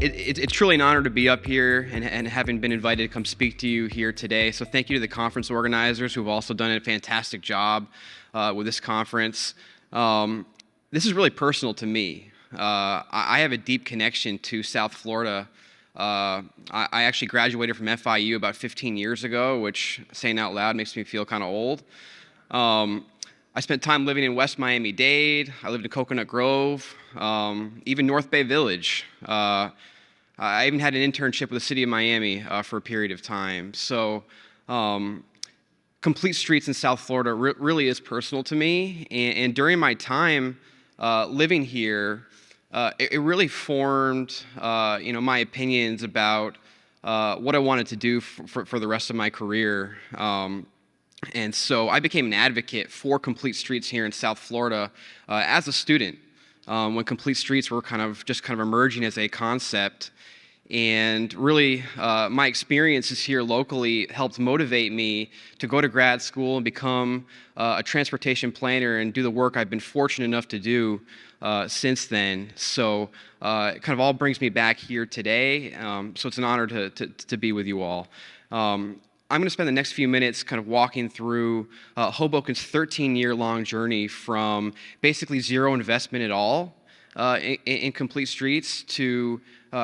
It's truly an honor to be up here and having been invited to come speak to you here today. So thank you to the conference organizers who have also done a fantastic job with this conference. This is really personal to me. I have a deep connection to South Florida. I actually graduated from FIU about 15 years ago, which, saying out loud, makes me feel kind of old. I spent time living in West Miami-Dade. I lived in Coconut Grove, even North Bay Village. I even had an internship with the city of Miami for a period of time. So complete streets in South Florida really is personal to me. And during my time living here, it really formed my opinions about what I wanted to do for the rest of my career. And so I became an advocate for complete streets here in South Florida as a student when complete streets were kind of emerging as a concept. And really, my experiences here locally helped motivate me to go to grad school and become a transportation planner and do the work I've been fortunate enough to do since then. So it kind of all brings me back here today. So it's an honor to be with you all. I'm going to spend the next few minutes kind of walking through Hoboken's 13-year-long journey from basically zero investment at all in complete streets to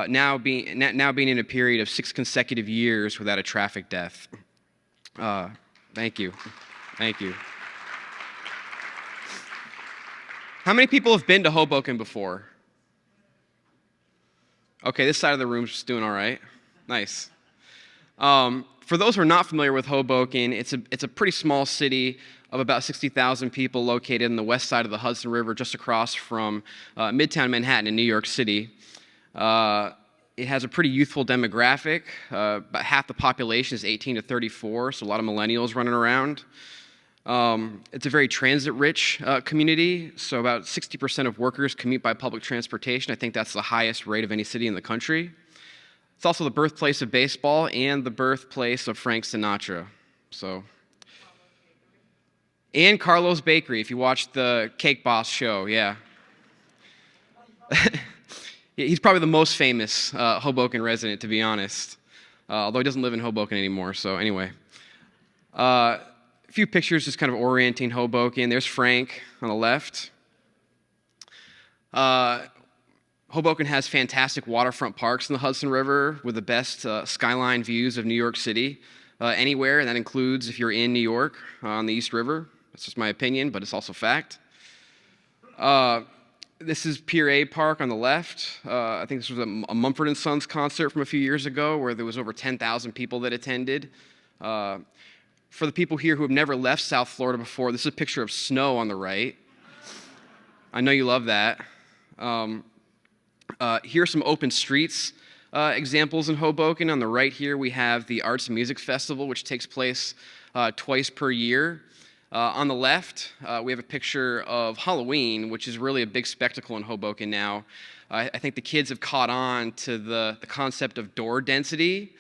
now being in a period of 6 consecutive years without a traffic death. Thank you. How many people have been to Hoboken before? Okay, this side of the room's doing all right. Nice. For those who are not familiar with Hoboken, it's a pretty small city of about 60,000 people located in the west side of the Hudson River, just across from Midtown Manhattan in New York City. It has a pretty youthful demographic. About half the population is 18 to 34, so a lot of millennials running around. It's a very transit-rich community, so about 60% of workers commute by public transportation. I think that's the highest rate of any city in the country. It's also the birthplace of baseball and the birthplace of Frank Sinatra. And Carlos Bakery, if you watched the Cake Boss show, yeah. He's probably the most famous Hoboken resident, to be honest, although he doesn't live in Hoboken anymore, so anyway. A few pictures just kind of orienting Hoboken. There's Frank on the left. Hoboken has fantastic waterfront parks in the Hudson River with the best skyline views of New York City anywhere, and that includes if you're in New York on the East River. That's just my opinion, but it's also fact. This is Pier A Park on the left. I think this was a Mumford & Sons concert from a few years ago where there was over 10,000 people that attended. For the people here who have never left South Florida before, this is a picture of snow on the right. I know you love that. Here are some open streets examples in Hoboken. On the right here, we have the Arts and Music Festival, which takes place twice per year. On the left, we have a picture of Halloween, which is really a big spectacle in Hoboken now. I think the kids have caught on to the concept of door density,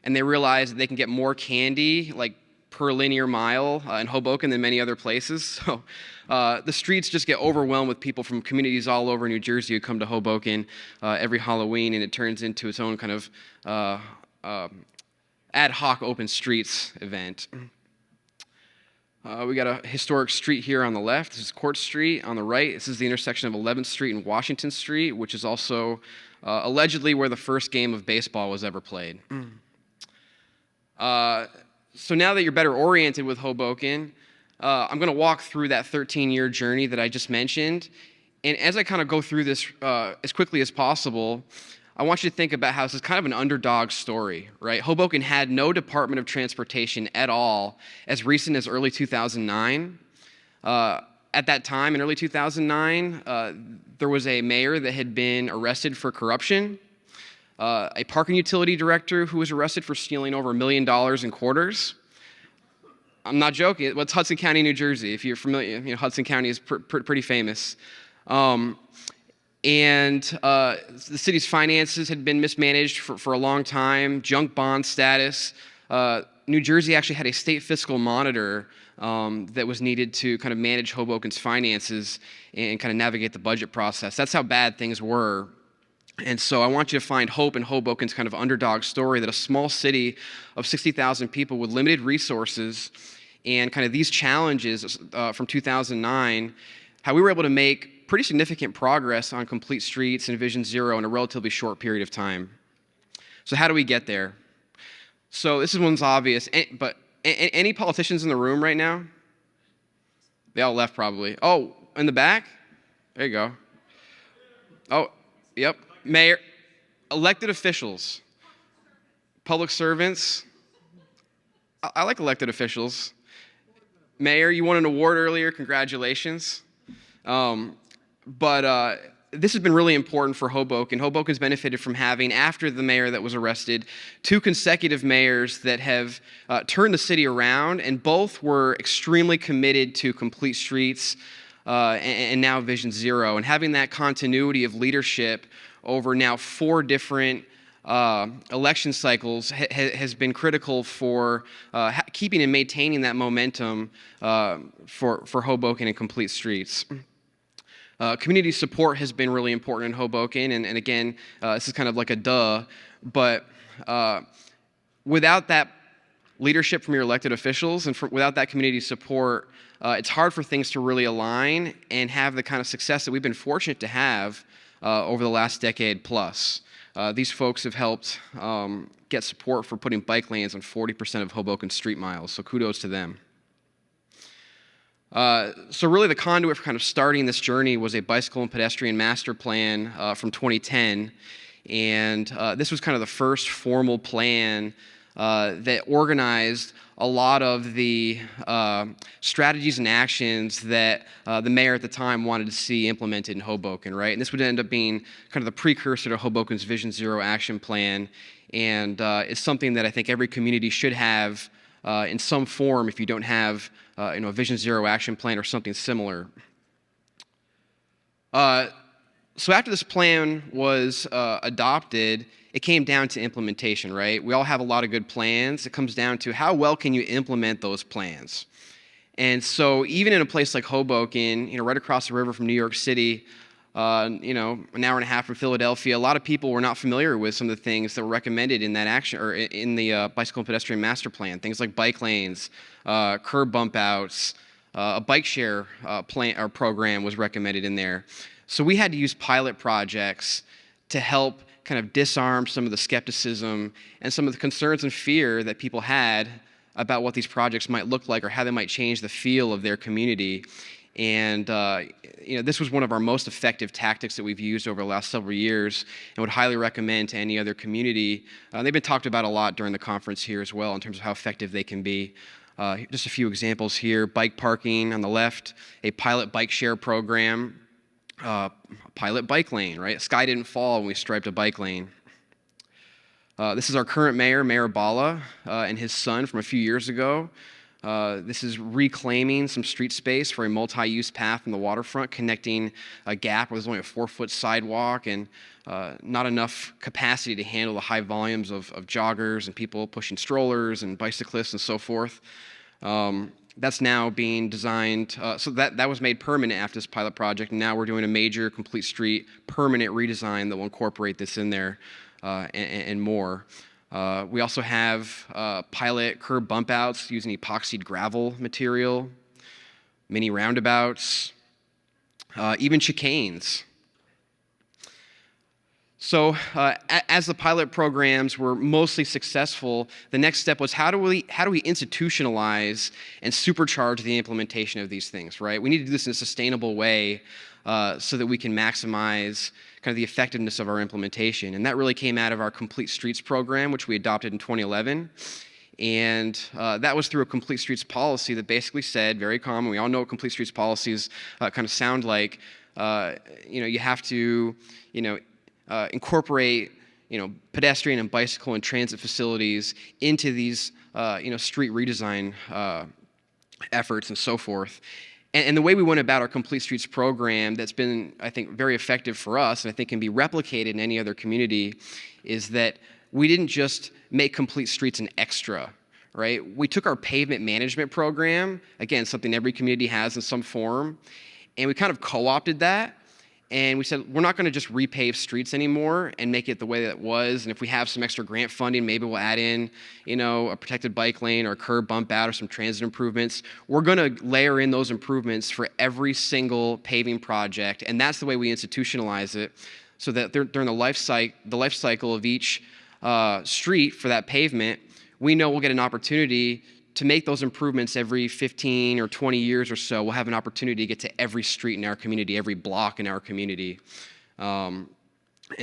and they realize that they can get more candy, like per linear mile in Hoboken than many other places. So the streets just get overwhelmed with people from communities all over New Jersey who come to Hoboken every Halloween, and it turns into its own kind of ad hoc open streets event. We got a historic street here on the left. This is Court Street. On the right, this is the intersection of 11th Street and Washington Street, which is also allegedly where the first game of baseball was ever played. So now that you're better oriented with Hoboken, I'm going to walk through that 13-year journey that I just mentioned. And as I kind of go through this as quickly as possible, I want you to think about how this is kind of an underdog story, right? Hoboken had no Department of Transportation at all as recent as early 2009. At that time, in early 2009, there was a mayor that had been arrested for corruption, a parking utility director who was arrested for stealing over $1 million in quarters. I'm not joking. It's Hudson County, New Jersey. If you're familiar, Hudson County is pretty famous. And the city's finances had been mismanaged for a long time, junk bond status. New Jersey actually had a state fiscal monitor that was needed to kind of manage Hoboken's finances and kind of navigate the budget process. That's how bad things were. And so I want you to find hope in Hoboken's kind of underdog story that a small city of 60,000 people with limited resources and kind of these challenges from 2009, how we were able to make pretty significant progress on complete streets and Vision Zero in a relatively short period of time. So how do we get there? So this one's obvious, but any politicians in the room right now? They all left probably. Oh, in the back? There you go. Oh, yep. Mayor, elected officials, public servants. I like elected officials. Mayor, you won an award earlier. Congratulations. But this has been really important for Hoboken. Hoboken's benefited from having, after the mayor that was arrested, 2 consecutive mayors that have turned the city around, and both were extremely committed to complete streets and now Vision Zero. And having that continuity of leadership over now 4 different election cycles has been critical for keeping and maintaining that momentum for Hoboken and complete streets. Community support has been really important in Hoboken, and again, this is kind of like a duh, but without that leadership from your elected officials and without that community support, it's hard for things to really align and have the kind of success that we've been fortunate to have over the last decade plus. These folks have helped get support for putting bike lanes on 40% of Hoboken street miles, so kudos to them. So really the conduit for kind of starting this journey was a bicycle and pedestrian master plan from 2010, and this was kind of the first formal plan that organized a lot of the strategies and actions that the mayor at the time wanted to see implemented in Hoboken, right? And this would end up being kind of the precursor to Hoboken's Vision Zero action plan, and it's something that I think every community should have in some form if you don't have a Vision Zero action plan or something similar. So after this plan was adopted, it came down to implementation, right? We all have a lot of good plans. It comes down to how well can you implement those plans. And so even in a place like Hoboken, right across the river from New York City, an hour and a half from Philadelphia, a lot of people were not familiar with some of the things that were recommended in that action or in the bicycle and pedestrian master plan. Things like bike lanes, curb bump outs, a bike share plan or program was recommended in there. So we had to use pilot projects to help kind of disarm some of the skepticism and some of the concerns and fear that people had about what these projects might look like or how they might change the feel of their community. And this was one of our most effective tactics that we've used over the last several years and would highly recommend to any other community. They've been talked about a lot during the conference here as well in terms of how effective they can be. Just a few examples here. Bike parking on the left, a pilot bike share program, pilot bike lane, right? Sky didn't fall when we striped a bike lane. This is our current mayor, Mayor Bala, and his son from a few years ago. This is reclaiming some street space for a multi-use path in the waterfront, connecting a gap where there's only a 4-foot sidewalk and not enough capacity to handle the high volumes of joggers and people pushing strollers and bicyclists and so forth. That's now being designed, so that was made permanent after this pilot project, and now we're doing a major complete street permanent redesign that will incorporate this in there and more. We also have pilot curb bump outs using epoxied gravel material, mini roundabouts, even chicanes. So as the pilot programs were mostly successful, the next step was how do we institutionalize and supercharge the implementation of these things, right? We need to do this in a sustainable way so that we can maximize kind of the effectiveness of our implementation. And that really came out of our Complete Streets program, which we adopted in 2011. And that was through a Complete Streets policy that basically said, very common, we all know what Complete Streets policies kind of sound like, you have to, incorporate, pedestrian and bicycle and transit facilities into these, street redesign efforts and so forth. And the way we went about our Complete Streets program that's been, I think, very effective for us, and I think can be replicated in any other community, is that we didn't just make Complete Streets an extra, right? We took our pavement management program, again, something every community has in some form, and we kind of co-opted that, And we said, we're not going to just repave streets anymore and make it the way that it was. And if we have some extra grant funding, maybe we'll add in, a protected bike lane or a curb bump out or some transit improvements. We're going to layer in those improvements for every single paving project. And that's the way we institutionalize it, so that during the life cycle of each street for that pavement, we know we'll get an opportunity to make those improvements every 15 or 20 years or so. We'll have an opportunity to get to every street in our community, every block in our community. And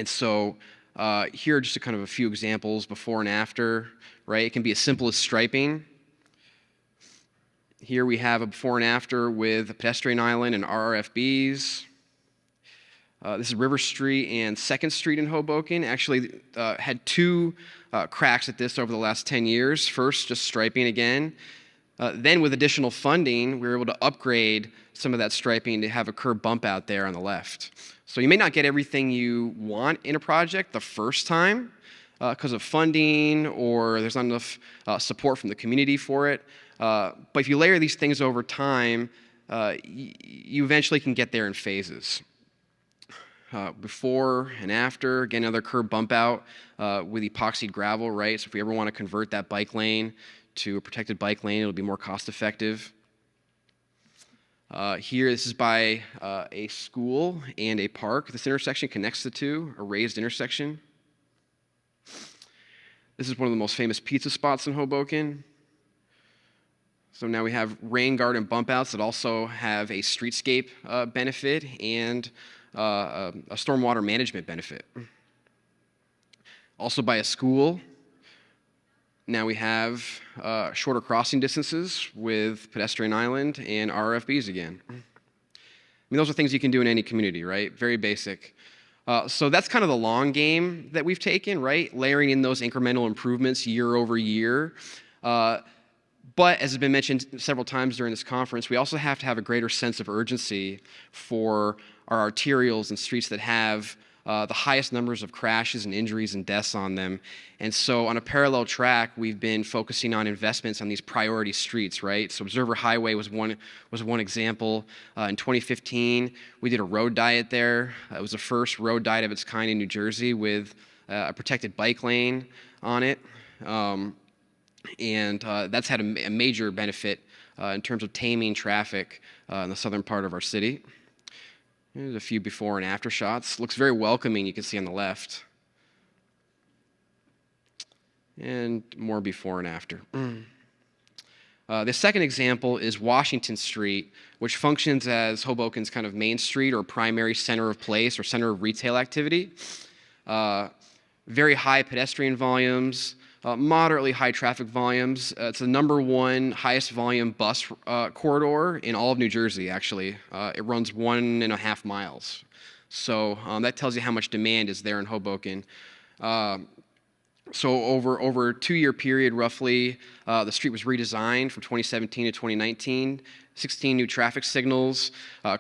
so here are just kind of a few examples before and after, right? It can be as simple as striping. Here we have a before and after with a pedestrian island and RRFBs. This is River Street and 2nd Street in Hoboken. Actually had two cracks at this over the last 10 years. First, just striping again. Then with additional funding, we were able to upgrade some of that striping to have a curb bump out there on the left. So you may not get everything you want in a project the first time because of funding or there's not enough support from the community for it. But if you layer these things over time, you eventually can get there in phases. Before and after, again, another curb bump out with epoxied gravel, right? So if we ever want to convert that bike lane to a protected bike lane, it'll be more cost effective. Here, this is by a school and a park. This intersection connects the two, a raised intersection. This is one of the most famous pizza spots in Hoboken. So now we have rain garden bump outs that also have a streetscape benefit and a stormwater management benefit. Also by a school, now we have shorter crossing distances with pedestrian island and RFBs again. I mean, those are things you can do in any community, right? Very basic. So that's kind of the long game that we've taken, right? Layering in those incremental improvements year over year. But as has been mentioned several times during this conference, we also have to have a greater sense of urgency for our arterials and streets that have the highest numbers of crashes and injuries and deaths on them. And so on a parallel track, we've been focusing on investments on these priority streets, right? So Observer Highway was one example. In 2015, we did a road diet there. It was the first road diet of its kind in New Jersey with a protected bike lane on it. And that's had a major benefit in terms of taming traffic in the southern part of our city. There's a few before and after shots. Looks very welcoming, you can see on the left. And more before and after. The second example is Washington Street, which functions as Hoboken's kind of main street or primary center of place or center of retail activity. Very high pedestrian volumes, moderately high traffic volumes. It's the number one highest volume bus corridor in all of New Jersey, actually. It runs 1.5 miles. So that tells you how much demand is there in Hoboken. So over a 2-year period, roughly, the street was redesigned from 2017 to 2019. 16 new traffic signals,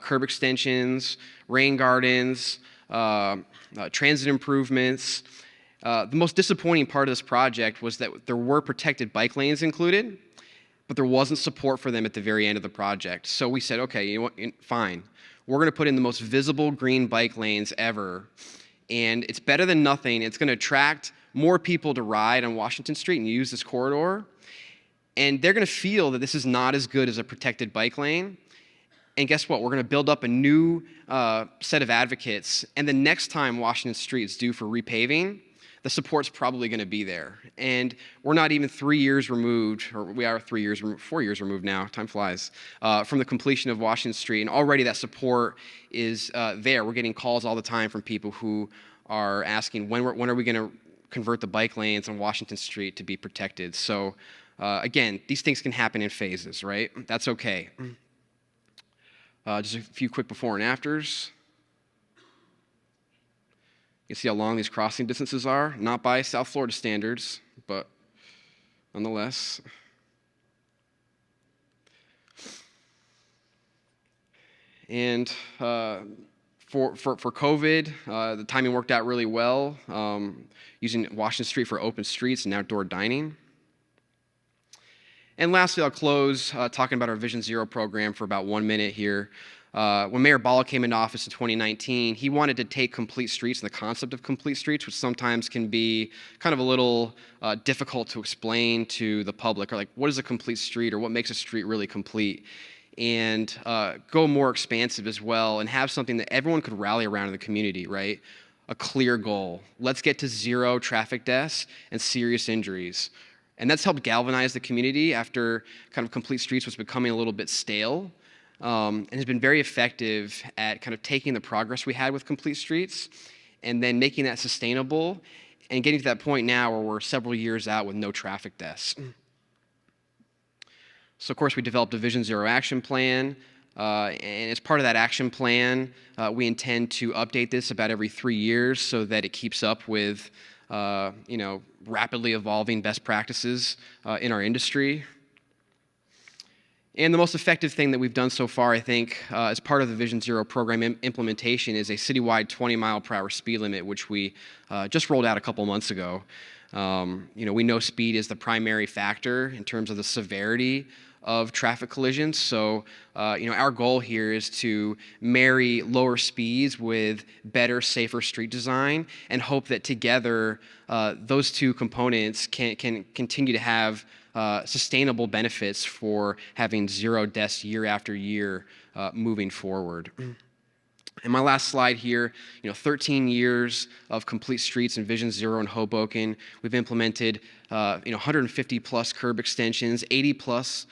curb extensions, rain gardens, transit improvements. The most disappointing part of this project was that there were protected bike lanes included, but there wasn't support for them at the very end of the project. So we said, okay, you know what, fine. We're going to put in the most visible green bike lanes ever, and it's better than nothing. It's going to attract more people to ride on Washington Street and use this corridor, and they're going to feel that this is not as good as a protected bike lane. And guess what? We're going to build up a new set of advocates, and the next time Washington Street is due for repaving, the support's probably going to be there. And we're not even 3 years removed, or we are 4 years removed now, time flies, from the completion of Washington Street. And already that support is there. We're getting calls all the time from people who are asking, when are we going to convert the bike lanes on Washington Street to be protected? So again, these things can happen in phases, right? That's okay. Just a few quick before and afters. You see how long these crossing distances are? Not by South Florida standards, but nonetheless. And for COVID, the timing worked out really well, using Washington Street for open streets and outdoor dining. And lastly, I'll close talking about our Vision Zero program for about 1 minute here. When Mayor Bala came into office in 2019, he wanted to take complete streets and the concept of complete streets, which sometimes can be kind of a little difficult to explain to the public, or like, what is a complete street, or what makes a street really complete, and go more expansive as well, and have something that everyone could rally around in the community, right? A clear goal. Let's get to 0 traffic deaths and serious injuries. And that's helped galvanize the community after kind of complete streets was becoming a little bit stale. And has been very effective at kind of taking the progress we had with complete streets and then making that sustainable and getting to that point now where we're several years out with no traffic deaths. So, of course, we developed a Vision Zero action plan. And as part of that action plan, we intend to update this about every 3 years so that it keeps up with, rapidly evolving best practices in our industry. And the most effective thing that we've done so far, I think, as part of the Vision Zero program implementation is a citywide 20-mile-per-hour speed limit, which we just rolled out a couple months ago. We know speed is the primary factor in terms of the severity of traffic collisions. So, our goal here is to marry lower speeds with better, safer street design and hope that together those two components can continue to have sustainable benefits for having 0 deaths year after year moving forward. And my last slide here, 13 years of complete streets and Vision Zero in Hoboken. We've implemented 150 plus curb extensions, 80 plus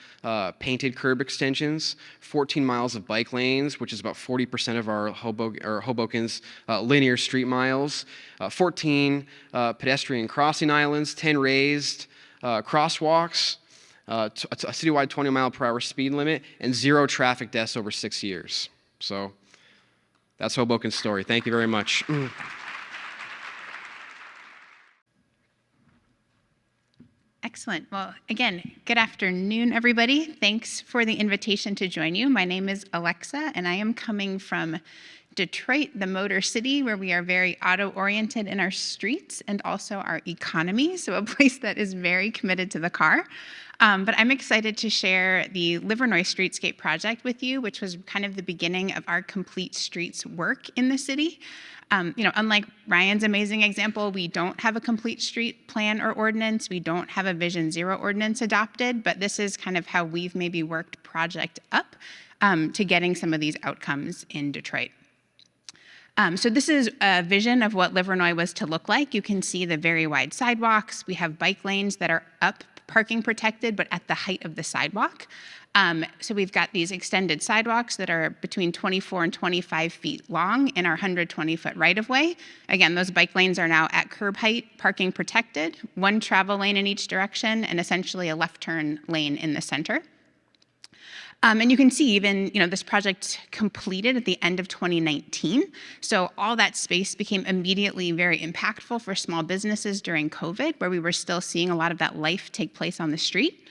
painted curb extensions, 14 miles of bike lanes, which is about 40% of our Hoboken's linear street miles, 14 pedestrian crossing islands, 10 raised crosswalks, a citywide 20-mile-per-hour speed limit, and 0 traffic deaths over 6 years. So that's Hoboken's story. Thank you very much. Excellent. Well, again, good afternoon, everybody. Thanks for the invitation to join you. My name is Alexa, and I am coming from Detroit, the Motor City, where we are very auto-oriented in our streets and also our economy, so a place that is very committed to the car. But I'm excited to share the Livernois Streetscape project with you, which was kind of the beginning of our complete streets work in the city. Unlike Ryan's amazing example, we don't have a complete street plan or ordinance. We don't have a Vision Zero ordinance adopted, but this is kind of how we've maybe worked project up to getting some of these outcomes in Detroit. So this is a vision of what Livernois was to look like. You can see the very wide sidewalks. We have bike lanes that are up, parking protected, but at the height of the sidewalk. So we've got these extended sidewalks that are between 24 and 25 feet long in our 120-foot right-of-way. Again, those bike lanes are now at curb height, parking protected, 1 travel lane in each direction, and essentially a left turn lane in the center. And you can see even, this project completed at the end of 2019. So all that space became immediately very impactful for small businesses during COVID, where we were still seeing a lot of that life take place on the street.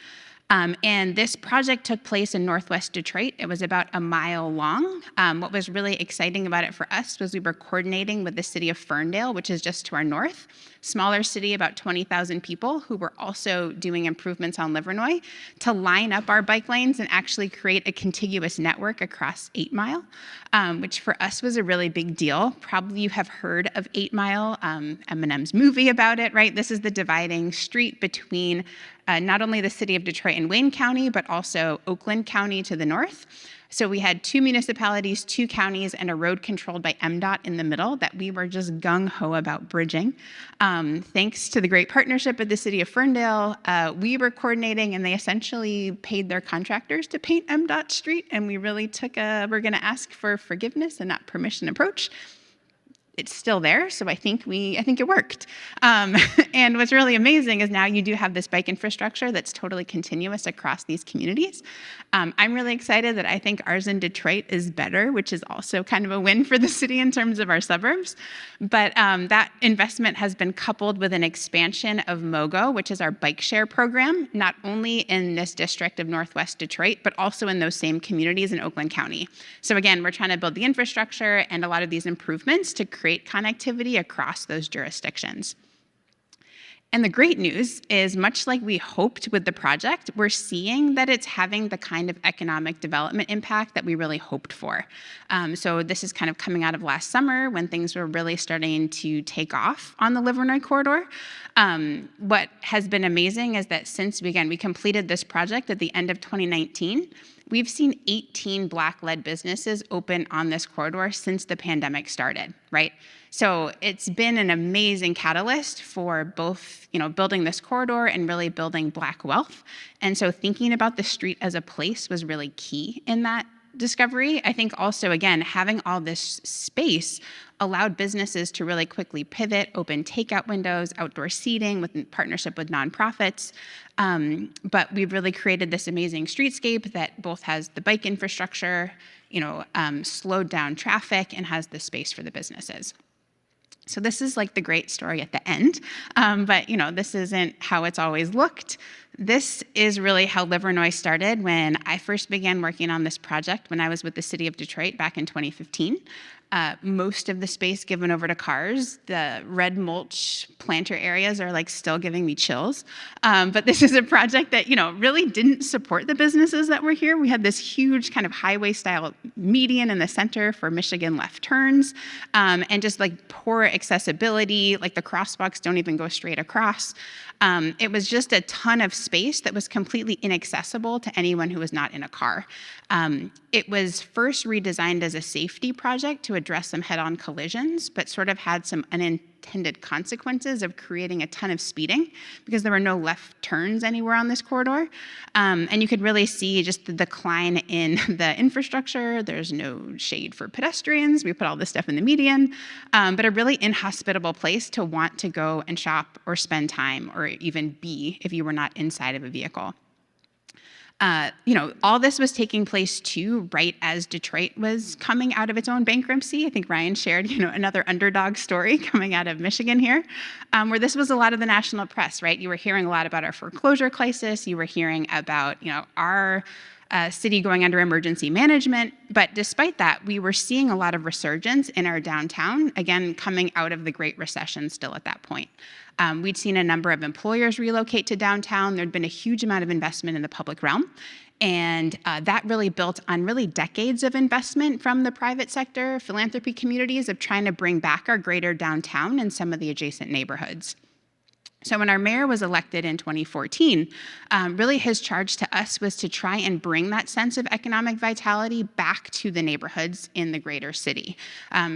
And this project took place in Northwest Detroit. It was about a mile long. What was really exciting about it for us was we were coordinating with the city of Ferndale, which is just to our north, smaller city, about 20,000 people, who were also doing improvements on Livernois, to line up our bike lanes and actually create a contiguous network across 8 Mile, which for us was a really big deal. Probably you have heard of 8 Mile, Eminem's movie about it, right? This is the dividing street between not only the city of Detroit and Wayne County, but also Oakland County to the north. So we had 2 municipalities, 2 counties, and a road controlled by MDOT in the middle that we were just gung-ho about bridging. Thanks to the great partnership with the city of Ferndale, we were coordinating, and they essentially paid their contractors to paint MDOT Street, and we really we're gonna ask for forgiveness and not permission approach. It's still there, so I think it worked. And what's really amazing is now you do have this bike infrastructure that's totally continuous across these communities. I'm really excited that I think ours in Detroit is better, which is also kind of a win for the city in terms of our suburbs. But that investment has been coupled with an expansion of MOGO, which is our bike share program, not only in this district of Northwest Detroit, but also in those same communities in Oakland County. So again, we're trying to build the infrastructure and a lot of these improvements to create connectivity across those jurisdictions. And the great news is, much like we hoped with the project, we're seeing that it's having the kind of economic development impact that we really hoped for. So this is kind of coming out of last summer when things were really starting to take off on the Livernois corridor. What has been amazing is that since, we completed this project at the end of 2019, we've seen 18 Black-led businesses open on this corridor since the pandemic started, right? So it's been an amazing catalyst for both, building this corridor and really building Black wealth. And so thinking about the street as a place was really key in that discovery. I think also, again, having all this space allowed businesses to really quickly pivot, open takeout windows, outdoor seating with partnership with nonprofits. But we've really created this amazing streetscape that both has the bike infrastructure, slowed down traffic, and has the space for the businesses. So this is like the great story at the end, but this isn't how it's always looked. This is really how Livernois started when I first began working on this project when I was with the city of Detroit back in 2015. Most of the space given over to cars. The red mulch planter areas are still giving me chills. But this is a project that, really didn't support the businesses that were here. We had this huge kind of highway style median in the center for Michigan left turns, and just poor accessibility, the crosswalks don't even go straight across. It was just a ton of space that was completely inaccessible to anyone who was not in a car. It was first redesigned as a safety project to address some head-on collisions, but sort of had some unintended consequences of creating a ton of speeding because there were no left turns anywhere on this corridor. And you could really see just the decline in the infrastructure. There's no shade for pedestrians. We put all this stuff in the median, but a really inhospitable place to want to go and shop or spend time or even be if you were not inside of a vehicle. All this was taking place too, right as Detroit was coming out of its own bankruptcy. I think Ryan shared, another underdog story coming out of Michigan here, where this was a lot of the national press, right? You were hearing a lot about our foreclosure crisis. You were hearing about, our city going under emergency management. But despite that, we were seeing a lot of resurgence in our downtown, again, coming out of the Great Recession still at that point. We'd seen a number of employers relocate to downtown. There'd been a huge amount of investment in the public realm. And that really built on really decades of investment from the private sector, philanthropy communities of trying to bring back our greater downtown and some of the adjacent neighborhoods. So when our mayor was elected in 2014, really his charge to us was to try and bring that sense of economic vitality back to the neighborhoods in the greater city.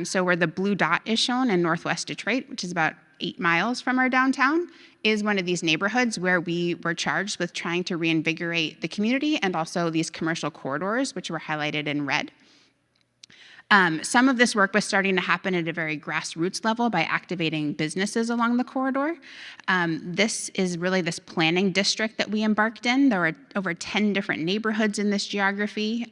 So where the blue dot is shown in Northwest Detroit, which is about 8 miles from our downtown, is one of these neighborhoods where we were charged with trying to reinvigorate the community and also these commercial corridors, which were highlighted in red. Some of this work was starting to happen at a very grassroots level by activating businesses along the corridor. This is really this planning district that we embarked in. There were over 10 different neighborhoods in this geography,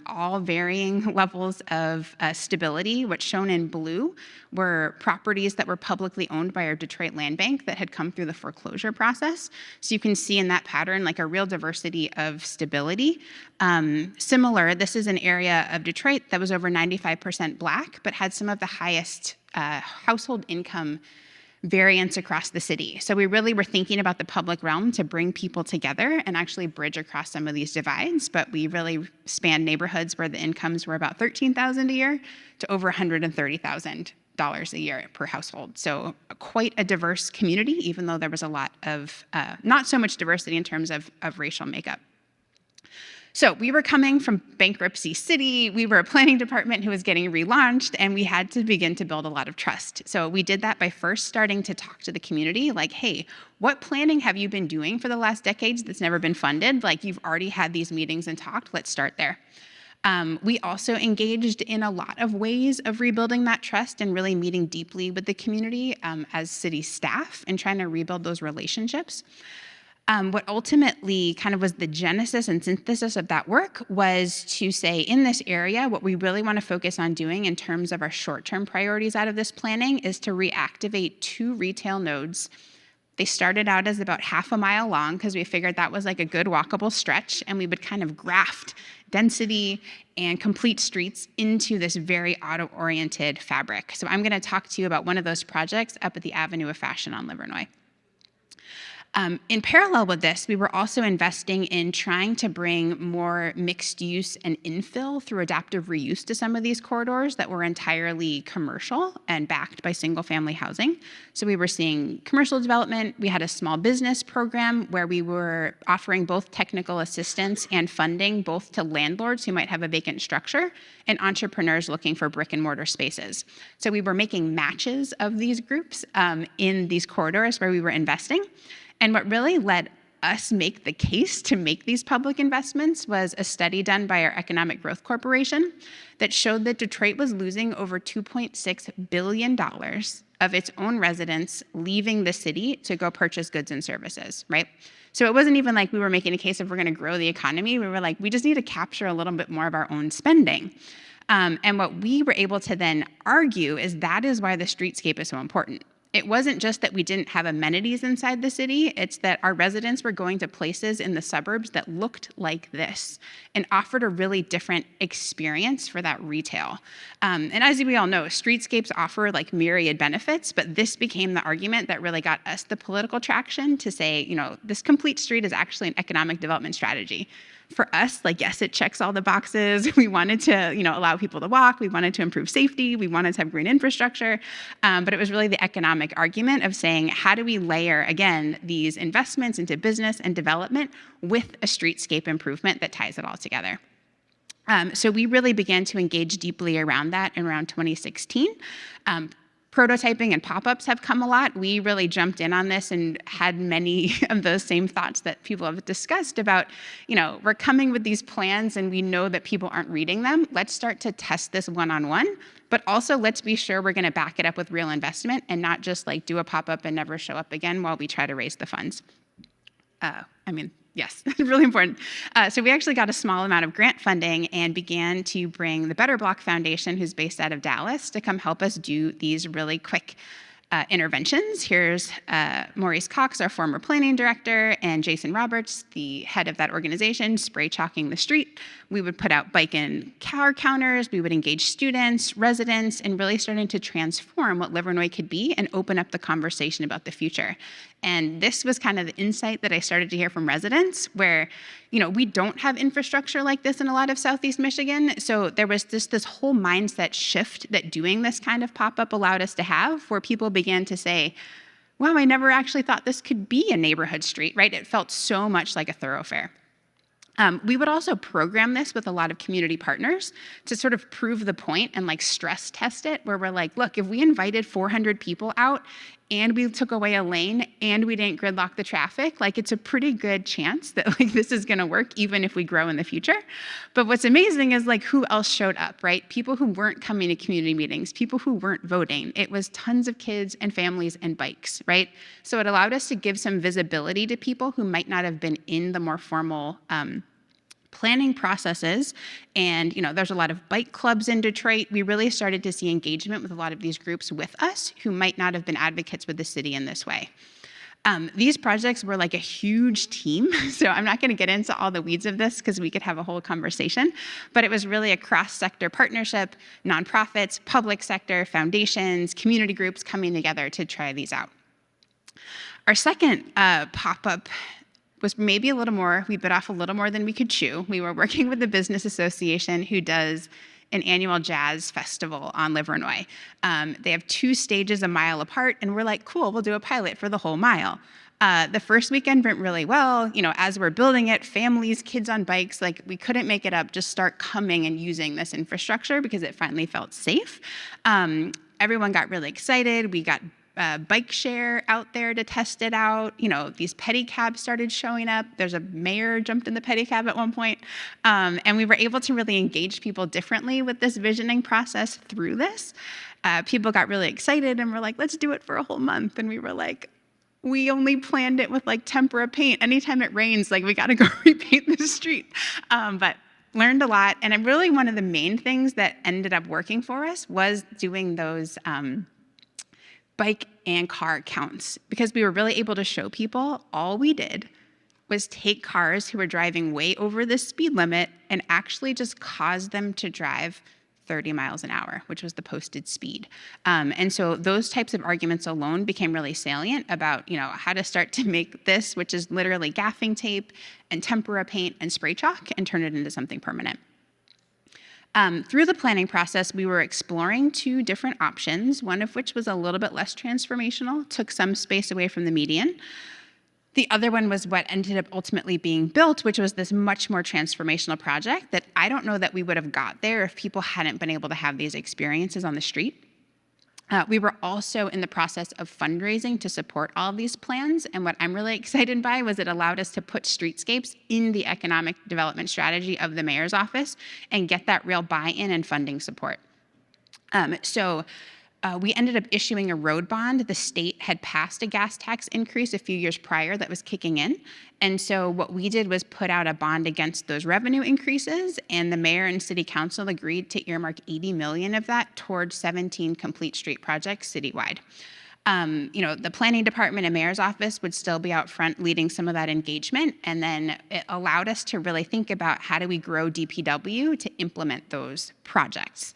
all varying levels of stability. What's shown in blue were properties that were publicly owned by our Detroit Land Bank that had come through the foreclosure process. So you can see in that pattern a real diversity of stability. Similar, this is an area of Detroit that was over 95% Black, but had some of the highest household income variance across the city. So we really were thinking about the public realm to bring people together and actually bridge across some of these divides, but we really spanned neighborhoods where the incomes were about $13,000 a year to over $130,000 a year per household. So quite a diverse community, even though there was a lot of, not so much diversity in terms of racial makeup. So we were coming from bankruptcy city, we were a planning department who was getting relaunched, and we had to begin to build a lot of trust. So we did that by first starting to talk to the community, hey, what planning have you been doing for the last decades that's never been funded? You've already had these meetings and talked, let's start there. We also engaged in a lot of ways of rebuilding that trust and really meeting deeply with the community as city staff and trying to rebuild those relationships. What ultimately kind of was the genesis and synthesis of that work was to say, in this area, what we really want to focus on doing in terms of our short-term priorities out of this planning is to reactivate 2 retail nodes. They started out as about half a mile long because we figured that was a good walkable stretch, and we would kind of graft density and complete streets into this very auto-oriented fabric. So I'm going to talk to you about one of those projects up at the Avenue of Fashion on Livernois. In parallel with this, we were also investing in trying to bring more mixed use and infill through adaptive reuse to some of these corridors that were entirely commercial and backed by single family housing. So we were seeing commercial development. We had a small business program where we were offering both technical assistance and funding both to landlords who might have a vacant structure and entrepreneurs looking for brick and mortar spaces. So we were making matches of these groups in these corridors where we were investing. And what really let us make the case to make these public investments was a study done by our Economic Growth Corporation that showed that Detroit was losing over $2.6 billion of its own residents leaving the city to go purchase goods and services, right? So it wasn't even like we were making a case if we're going to grow the economy. We were like, we just need to capture a little bit more of our own spending. And what we were able to then argue is that is why the streetscape is so important. It wasn't just that we didn't have amenities inside the city, it's that our residents were going to places in the suburbs that looked like this and offered a really different experience for that retail. And as we all know, streetscapes offer like myriad benefits, but this became the argument that really got us the political traction to say, this complete street is actually an economic development strategy. For us, like, yes, it checks all the boxes. We wanted to, allow people to walk. We wanted to improve safety. We wanted to have green infrastructure. But it was really the economic argument of saying, how do we layer, again, these investments into business and development with a streetscape improvement that ties it all together? So we really began to engage deeply around that in around 2016. Prototyping and pop-ups have come a lot. We really jumped in on this and had many of those same thoughts that people have discussed about, we're coming with these plans and we know that people aren't reading them. Let's start to test this one-on-one, but also let's be sure we're going to back it up with real investment and not just like do a pop-up and never show up again while we try to raise the funds. Yes, really important. So we actually got a small amount of grant funding and began to bring the Better Block Foundation, who's based out of Dallas, to come help us do these really quick interventions. Here's Maurice Cox, our former planning director, and Jason Roberts, the head of that organization, spray chalking the street. We would put out bike and car counters. We would engage students, residents, and really starting to transform what Livernois could be and open up the conversation about the future. And this was kind of the insight that I started to hear from residents where, we don't have infrastructure like this in a lot of Southeast Michigan. So there was this whole mindset shift that doing this kind of pop-up allowed us to have where people began to say, wow, I never actually thought this could be a neighborhood street, right? It felt so much like a thoroughfare. We would also program this with a lot of community partners to sort of prove the point and like stress test it, where we're like, look, if we invited 400 people out and we took away a lane and we didn't gridlock the traffic, like it's a pretty good chance that like this is gonna work even if we grow in the future. But what's amazing is like who else showed up, right? People who weren't coming to community meetings, people who weren't voting. It was tons of kids and families and bikes, right? So it allowed us to give some visibility to people who might not have been in the more formal planning processes. And, there's a lot of bike clubs in Detroit. We really started to see engagement with a lot of these groups with us who might not have been advocates with the city in this way. These projects were like a huge team. So I'm not going to get into all the weeds of this because we could have a whole conversation, but it was really a cross-sector partnership, nonprofits, public sector, foundations, community groups coming together to try these out. Our second pop-up was maybe a little more, we bit off a little more than we could chew. We were working with the business association who does an annual jazz festival on Livernois. They have 2 stages a mile apart, and we're like, cool, we'll do a pilot for the whole mile. The first weekend went really well. As we're building it, families, kids on bikes, like we couldn't make it up, just start coming and using this infrastructure because it finally felt safe. Everyone got really excited. We got bike share out there to test it out. These pedicabs started showing up. There's a mayor jumped in the pedicab at one point. And we were able to really engage people differently with this visioning process through this. People got really excited and were like, let's do it for a whole month. And we were like, we only planned it with like tempera paint. Anytime it rains, like we got to go repaint the street. But learned a lot. And really one of the main things that ended up working for us was doing those bike and car counts, because we were really able to show people all we did was take cars who were driving way over the speed limit and actually just cause them to drive 30 miles an hour, which was the posted speed. And so those types of arguments alone became really salient about, how to start to make this, which is literally gaffing tape and tempera paint and spray chalk, and turn it into something permanent. Through the planning process, we were exploring 2 different options, one of which was a little bit less transformational, took some space away from the median. The other one was what ended up ultimately being built, which was this much more transformational project that I don't know that we would have got there if people hadn't been able to have these experiences on the street. We were also in the process of fundraising to support all of these plans, and what I'm really excited by was it allowed us to put streetscapes in the economic development strategy of the mayor's office and get that real buy-in and funding support. We ended up issuing a road bond. The state had passed a gas tax increase a few years prior that was kicking in. And so what we did was put out a bond against those revenue increases, and the mayor and city council agreed to earmark 80 million of that towards 17 complete street projects citywide. The planning department and mayor's office would still be out front leading some of that engagement, and then it allowed us to really think about how do we grow DPW to implement those projects.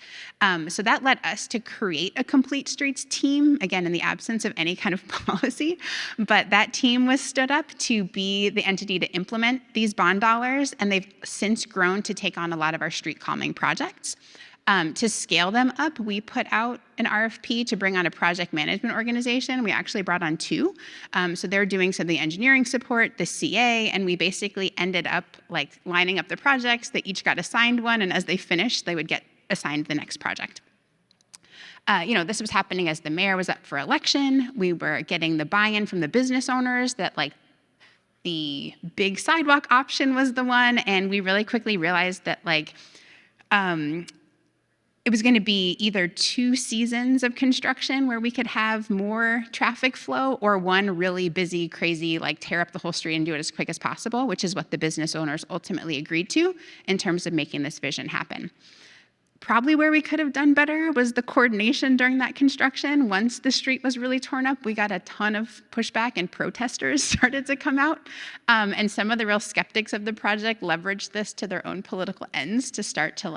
So that led us to create a complete streets team, again, in the absence of any kind of policy, but that team was stood up to be the entity to implement these bond dollars, and they've since grown to take on a lot of our street calming projects. To scale them up, we put out an RFP to bring on a project management organization. We actually brought on 2. So they're doing some of the engineering support, the CA, and we basically ended up lining up the projects. They each got assigned one, and as they finished, they would get assigned the next project. This was happening as the mayor was up for election. We were getting the buy-in from the business owners that the big sidewalk option was the one, and we really quickly realized that it was going to be either 2 seasons of construction where we could have more traffic flow, or one really busy, crazy, tear up the whole street and do it as quick as possible, which is what the business owners ultimately agreed to in terms of making this vision happen. Probably where we could have done better was the coordination during that construction. Once the street was really torn up, we got a ton of pushback and protesters started to come out. And some of the real skeptics of the project leveraged this to their own political ends to start to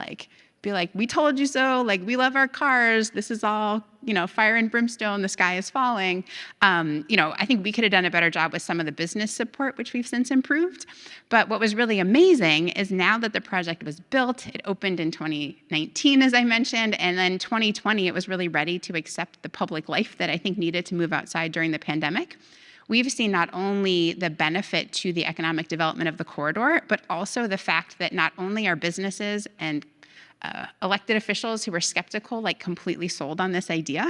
be like, we told you so, we love our cars, this is all, fire and brimstone, the sky is falling. I think we could have done a better job with some of the business support, which we've since improved. But what was really amazing is now that the project was built, it opened in 2019, as I mentioned, and then 2020, it was really ready to accept the public life that I think needed to move outside during the pandemic. We've seen not only the benefit to the economic development of the corridor, but also the fact that not only are businesses and elected officials who were skeptical completely sold on this idea.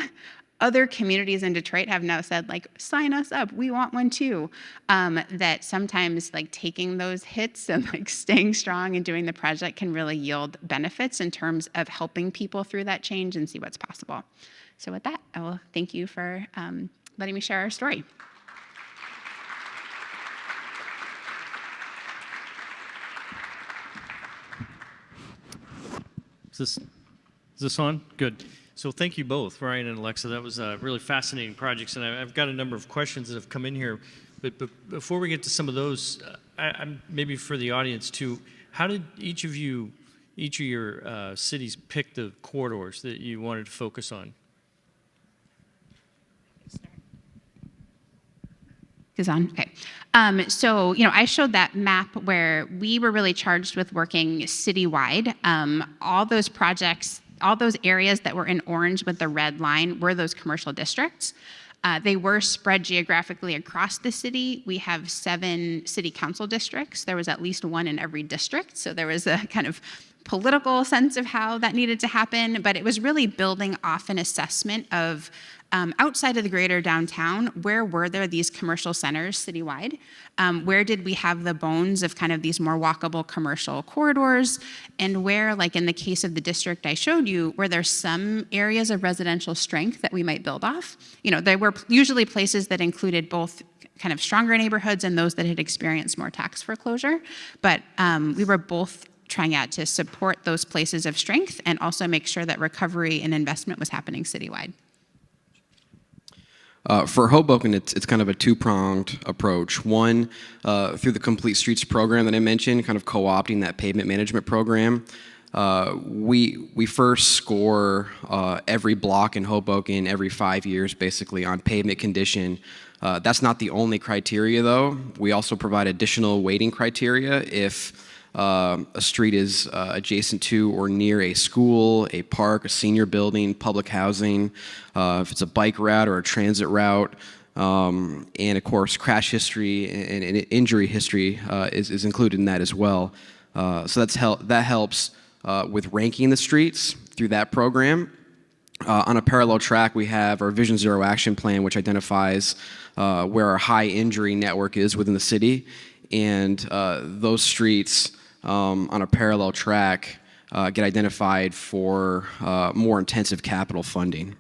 Other communities in Detroit have now said sign us up, we want one too. That sometimes taking those hits and staying strong and doing the project can really yield benefits in terms of helping people through that change and see what's possible. So with that, I will thank you for letting me share our story. Is this on? Good. So thank you both, Ryan and Alexa. That was really fascinating projects, and I've got a number of questions that have come in here. But before we get to some of those, maybe for the audience too, how did each of your cities pick the corridors that you wanted to focus on? Is on? Okay. So, I showed that map where we were really charged with working citywide. All those projects, all those areas that were in orange with the red line were those commercial districts. They were spread geographically across the city. We have 7 city council districts. There was at least one in every district. So there was a kind of political sense of how that needed to happen, but it was really building off an assessment of outside of the greater downtown, where were there these commercial centers citywide? Where did we have the bones of kind of these more walkable commercial corridors? And where, in the case of the district I showed you, were there some areas of residential strength that we might build off? There were usually places that included both kind of stronger neighborhoods and those that had experienced more tax foreclosure. But we were both trying out to support those places of strength and also make sure that recovery and investment was happening citywide. For Hoboken, it's kind of a 2-pronged approach. One, through the Complete Streets program that I mentioned, kind of co-opting that pavement management program. we first score every block in Hoboken every 5 years, basically, on pavement condition. That's not the only criteria, though. We also provide additional weighting criteria if a street is adjacent to or near a school, a park, a senior building, public housing, if it's a bike route or a transit route, and of course, crash history and injury history is included in that as well. So that helps with ranking the streets through that program. On a parallel track, we have our Vision Zero Action Plan, which identifies where our high injury network is within the city, and those streets on a parallel track get identified for more intensive capital funding.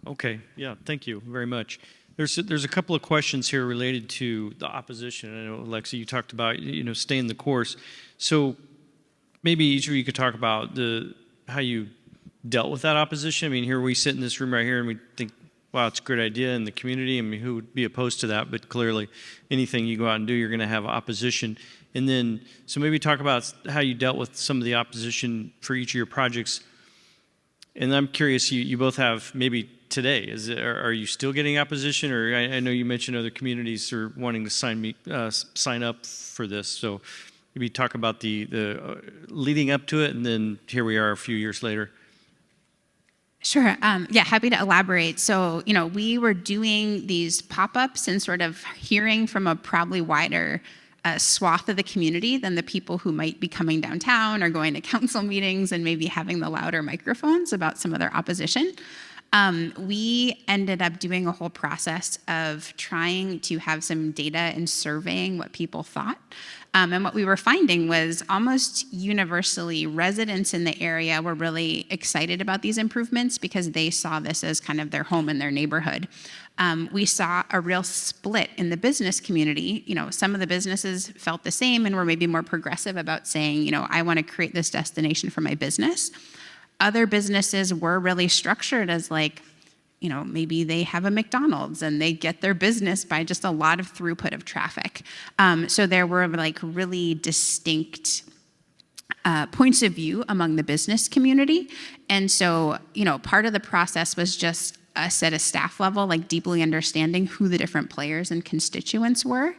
Okay, yeah, thank you very much. There's a couple of questions here related to the opposition. I know, Alexa, you talked about, staying the course. So maybe each of you could talk about how you dealt with that opposition. I mean, here we sit in this room right here and we think, wow, it's a great idea in the community. I mean, who would be opposed to that? But clearly, anything you go out and do, you're going to have opposition. And then, so maybe talk about how you dealt with some of the opposition for each of your projects. And I'm curious, you both have maybe today. Are you still getting opposition? Or I know you mentioned other communities are wanting to sign up for this. So maybe talk about the leading up to it, and then here we are a few years later. Sure. Yeah, happy to elaborate. So, we were doing these pop-ups and sort of hearing from a probably wider swath of the community than the people who might be coming downtown or going to council meetings and maybe having the louder microphones about some of their opposition. We ended up doing a whole process of trying to have some data and surveying what people thought. And what we were finding was almost universally residents in the area were really excited about these improvements because they saw this as kind of their home and their neighborhood. We saw a real split in the business community. Some of the businesses felt the same and were maybe more progressive about saying, I want to create this destination for my business. Other businesses were really structured as maybe they have a McDonald's and they get their business by just a lot of throughput of traffic. So there were really distinct points of view among the business community. And so, part of the process was just us at a staff level, deeply understanding who the different players and constituents were.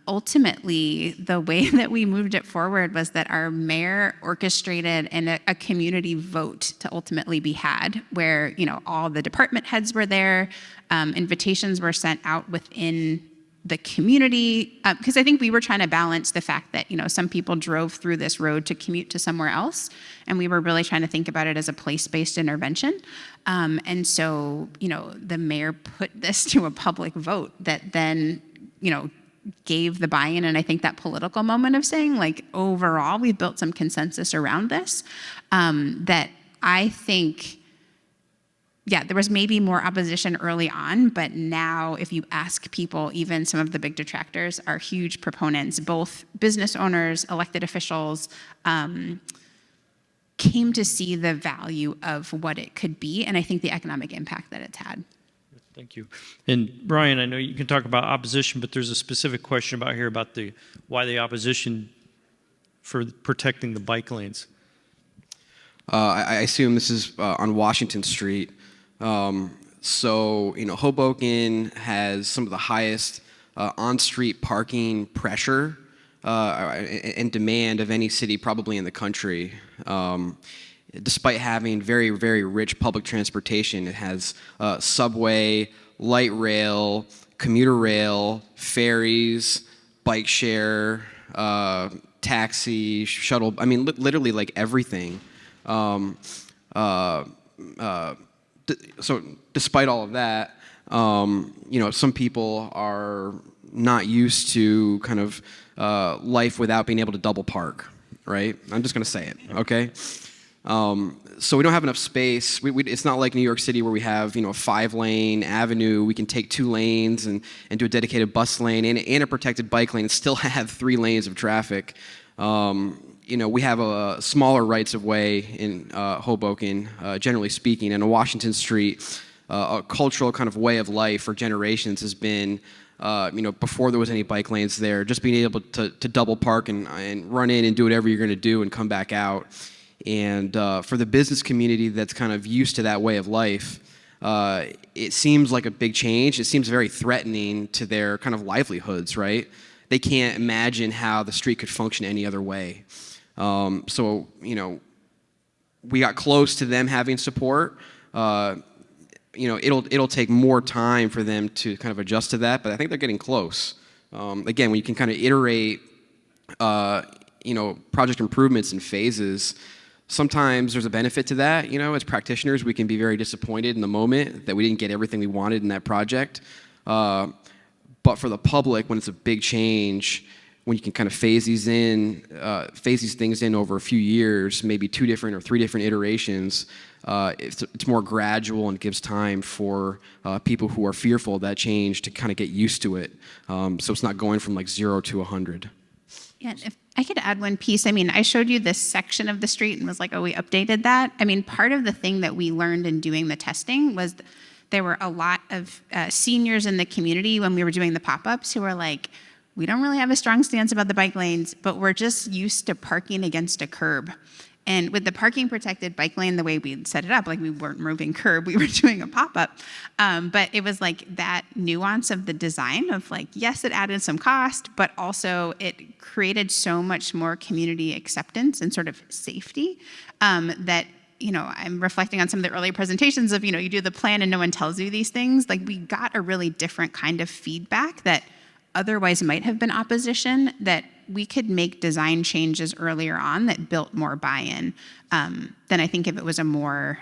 Ultimately, the way that we moved it forward was that our mayor orchestrated a community vote to ultimately be had, where all the department heads were there, invitations were sent out within the community, because I think we were trying to balance the fact that some people drove through this road to commute to somewhere else, and we were really trying to think about it as a place-based intervention. And so the mayor put this to a public vote that then gave the buy-in, and I think that political moment of saying, overall, we've built some consensus around this, that I think, there was maybe more opposition early on, but now if you ask people, even some of the big detractors are huge proponents, both business owners, elected officials, came to see the value of what it could be, and I think the economic impact that it's had. Thank you. And Brian, I know you can talk about opposition, but there's a specific question about why the opposition for protecting the bike lanes. I assume this is on Washington Street. So Hoboken has some of the highest on-street parking pressure and demand of any city probably in the country. Despite having very, very rich public transportation, it has subway, light rail, commuter rail, ferries, bike share, taxi, shuttle. I mean, literally everything. So despite all of that, some people are not used to kind of life without being able to double park, right? I'm just going to say it, okay? So we don't have enough space. It's not like New York City where we have, a 5-lane avenue. We can take 2 lanes and do a dedicated bus lane and a protected bike lane and still have 3 lanes of traffic. We have a smaller rights of way in Hoboken, generally speaking, and a Washington Street, a cultural kind of way of life for generations has been before there was any bike lanes there, just being able to double park and run in and do whatever you're going to do and come back out. And for the business community that's kind of used to that way of life, it seems like a big change. It seems very threatening to their kind of livelihoods, right? They can't imagine how the street could function any other way. So, we got close to them having support. It'll take more time for them to kind of adjust to that, but I think they're getting close. Again, when you can kind of iterate, project improvements in phases, sometimes there's a benefit to that. As practitioners, we can be very disappointed in the moment that we didn't get everything we wanted in that project. But for the public, when it's a big change, when you can kind of phase these things in over a few years, maybe 2 different or 3 different iterations, it's more gradual and gives time for people who are fearful of that change to kind of get used to it. So it's not going from like 0 to 100. Yeah, if I could add one piece. I showed you this section of the street and was like, oh, we updated that. Part of the thing that we learned in doing the testing was there were a lot of seniors in the community when we were doing the pop-ups who were like, we don't really have a strong stance about the bike lanes, but we're just used to parking against a curb. And with the parking protected bike lane, the way we set it up, like we weren't moving curb, we were doing a pop-up. But it was like that nuance of the design of like, yes, it added some cost, but also it created so much more community acceptance and sort of safety that, I'm reflecting on some of the earlier presentations of, you do the plan and no one tells you these things. Like we got a really different kind of feedback that otherwise might have been opposition, that we could make design changes earlier on that built more buy-in than I think if it was a more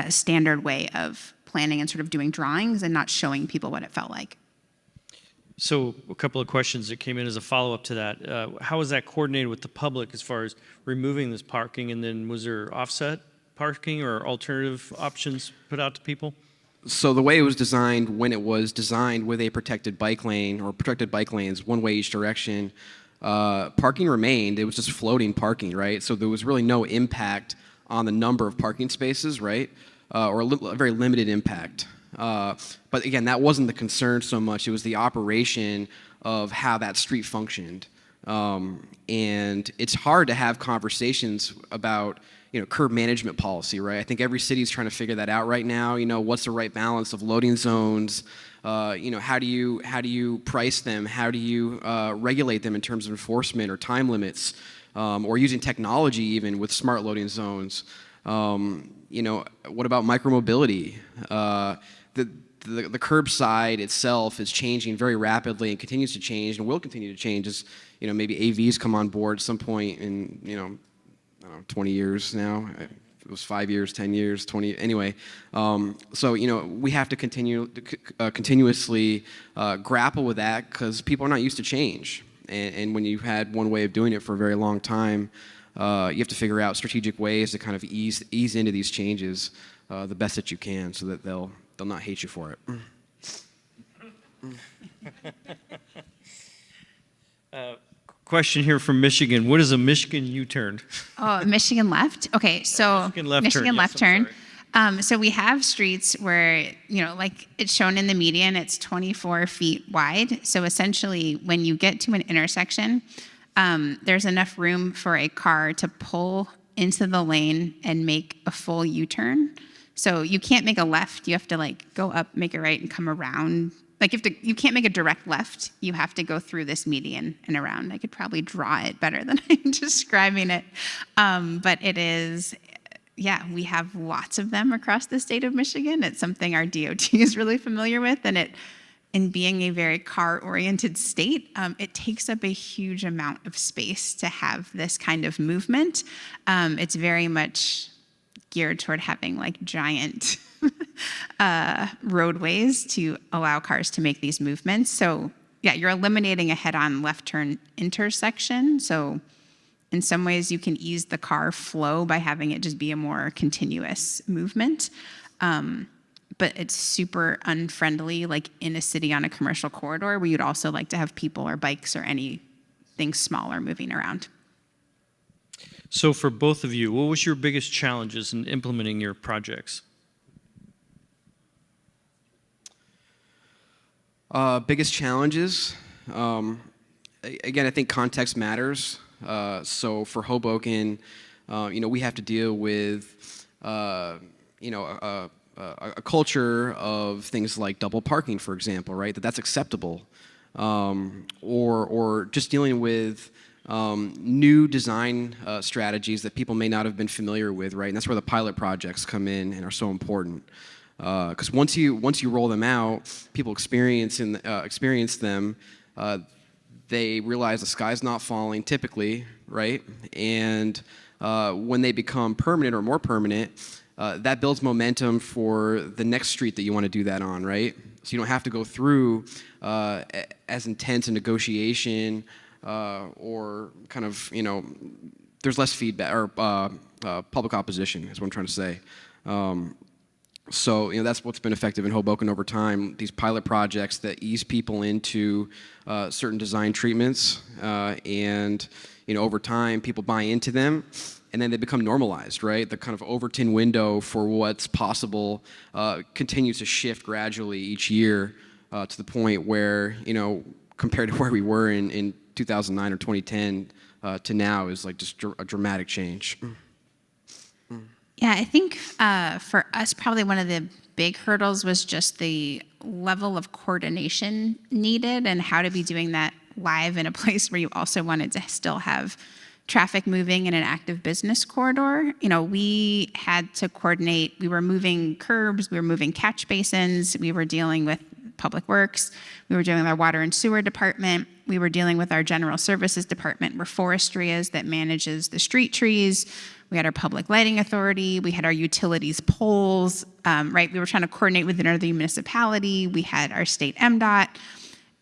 standard way of planning and sort of doing drawings and not showing people what it felt like. So a couple of questions that came in as a follow-up to that. How was that coordinated with the public as far as removing this parking? And then was there offset parking or alternative options put out to people? So the way it was designed, when it was designed with a protected bike lane or protected bike lanes, one way each direction, parking remained. It was just floating parking, right? So there was really no impact on the number of parking spaces, right? Or a very limited impact. But again, that wasn't the concern so much. It was the operation of how that street functioned. And it's hard to have conversations about curb management policy, right? I think every city is trying to figure that out right now. What's the right balance of loading zones? How do you price them? How do you regulate them in terms of enforcement or time limits, or using technology even with smart loading zones? What about micromobility? The curbside itself is changing very rapidly and continues to change and will continue to change as maybe AVs come on board at some point in 20 years now. It was 5 years, 10 years, 20. Anyway, so we have to continuously grapple with that because people are not used to change. And when you've had one way of doing it for a very long time, you have to figure out strategic ways to kind of ease into these changes the best that you can, so that they'll not hate you for it. Question here from Michigan. What is a Michigan U-turn? Oh, Michigan left? Okay, so Michigan left turn. So we have streets where, like it's shown in the median, it's 24 feet wide. So essentially, when you get to an intersection, there's enough room for a car to pull into the lane and make a full U-turn. So you can't make a left. You have to go up, make a right, and come around. You can't make a direct left. You have to go through this median and around. I could probably draw it better than I'm describing it. But it is, we have lots of them across the state of Michigan. It's something our DOT is really familiar with. And in being a very car-oriented state, it takes up a huge amount of space to have this kind of movement. It's very much geared toward having giant roadways to allow cars to make these movements. So you're eliminating a head-on left turn intersection. So in some ways you can ease the car flow by having it just be a more continuous movement. But it's super unfriendly, in a city on a commercial corridor where you'd also like to have people or bikes or anything smaller moving around. So for both of you, what was your biggest challenges in implementing your projects? Biggest challenges. Again, I think context matters. So for Hoboken, we have to deal with, a culture of things like double parking, for example, right? That's acceptable, or just dealing with new design strategies that people may not have been familiar with, right? And that's where the pilot projects come in and are so important. Because once you roll them out, people experience them. They realize the sky's not falling typically, right? And when they become permanent or more permanent, that builds momentum for the next street that you want to do that on, right? So you don't have to go through as intense a negotiation or kind of, there's less feedback or public opposition is what I'm trying to say. So that's what's been effective in Hoboken over time. These pilot projects that ease people into certain design treatments, and over time people buy into them, and then they become normalized. Right, the kind of Overton window for what's possible continues to shift gradually each year to the point where compared to where we were in 2009 or 2010 to now is like just a dramatic change. Yeah, I think for us, probably one of the big hurdles was just the level of coordination needed and how to be doing that live in a place where you also wanted to still have traffic moving in an active business corridor. We had to coordinate. We were moving curbs, we were moving catch basins, we were dealing with Public Works, we were dealing with our water and sewer department, we were dealing with our general services department, where forestry is that manages the street trees. We had our public lighting authority. We had our utilities poles, right? We were trying to coordinate with another municipality. We had our state MDOT.